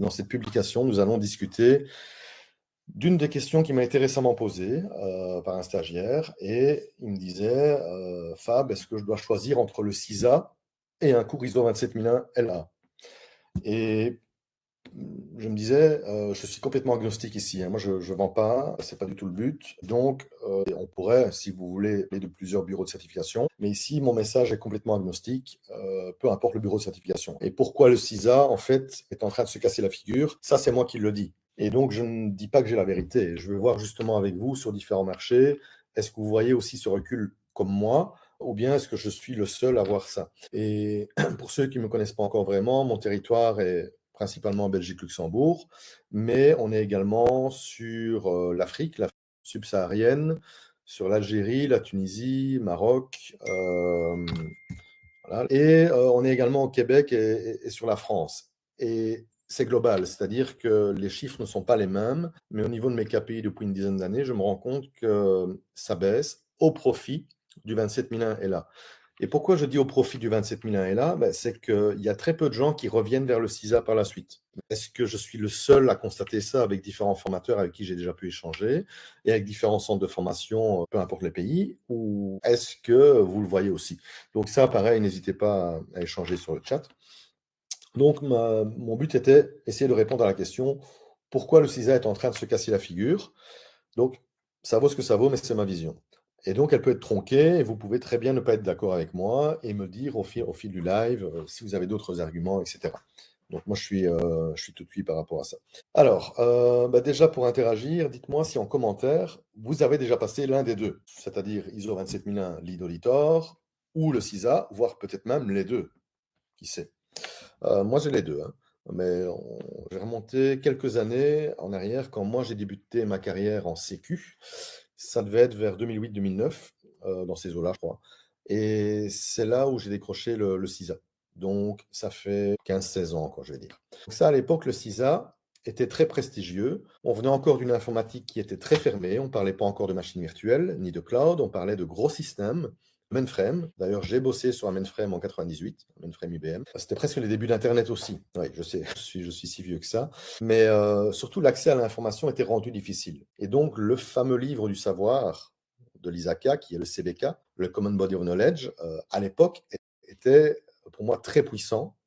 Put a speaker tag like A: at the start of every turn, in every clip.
A: Dans cette publication, nous allons discuter d'une des questions qui m'a été récemment posée par un stagiaire et il me disait Fab, est-ce que je dois choisir entre le CISA et un cours ISO 27001 LA? Et je me disais, je suis complètement agnostique ici, hein. Moi, je ne vends pas, c'est pas du tout le but. Donc, on pourrait, si vous voulez, parler de plusieurs bureaux de certification. Mais ici, mon message est complètement agnostique, peu importe le bureau de certification. Et pourquoi le CISA, en fait, est en train de se casser la figure? Ça, c'est moi qui le dis. Et donc, je ne dis pas que j'ai la vérité. Je veux voir justement avec vous sur différents marchés. Est-ce que vous voyez aussi ce recul comme moi? Ou bien est-ce que je suis le seul à voir ça? Et pour ceux qui ne me connaissent pas encore vraiment, mon territoire est principalement en Belgique-Luxembourg, mais on est également sur l'Afrique subsaharienne, sur l'Algérie, la Tunisie, Maroc, voilà. Et on est également au Québec et sur la France. Et c'est global, c'est-à-dire que les chiffres ne sont pas les mêmes, mais au niveau de mes KPI depuis une dizaine d'années, je me rends compte que ça baisse au profit du 27001 et là. Et pourquoi je dis au profit du 27001 et là, c'est qu'il y a très peu de gens qui reviennent vers le CISA par la suite. Est-ce que je suis le seul à constater ça avec différents formateurs avec qui j'ai déjà pu échanger et avec différents centres de formation, peu importe les pays, ou est-ce que vous le voyez aussi? Donc ça, pareil, n'hésitez pas à échanger sur le chat. Donc mon but était essayer de répondre à la question pourquoi le CISA est en train de se casser la figure. Donc ça vaut ce que ça vaut, mais c'est ma vision. Et donc elle peut être tronquée et vous pouvez très bien ne pas être d'accord avec moi et me dire au fil du live si vous avez d'autres arguments, etc. Donc moi je suis tout de suite par rapport à ça. Alors, déjà pour interagir, dites-moi si en commentaire, vous avez déjà passé l'un des deux, c'est-à-dire ISO 27001 Lead Auditor ou le CISA, voire peut-être même les deux, qui sait. Moi j'ai les deux, hein. Mais j'ai remonté quelques années en arrière quand moi j'ai débuté ma carrière en sécu. Ça devait être vers 2008-2009, dans ces eaux-là, je crois. Et c'est là où j'ai décroché le CISA. Donc ça fait 15-16 ans, quoi, je vais dire. Donc ça, à l'époque, le CISA était très prestigieux. On venait encore d'une informatique qui était très fermée. On ne parlait pas encore de machines virtuelles ni de cloud. On parlait de gros systèmes. Mainframe. D'ailleurs, j'ai bossé sur un mainframe en 98, un mainframe IBM. C'était presque les débuts d'Internet aussi. Oui, je sais, je suis si vieux que ça. Mais surtout, l'accès à l'information était rendu difficile. Et donc, le fameux livre du savoir de l'ISACA, qui est le CBK, le Common Body of Knowledge, à l'époque, était pour moi très puissant.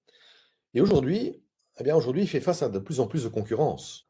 A: Et aujourd'hui, eh bien, aujourd'hui, il fait face à de plus en plus de concurrence.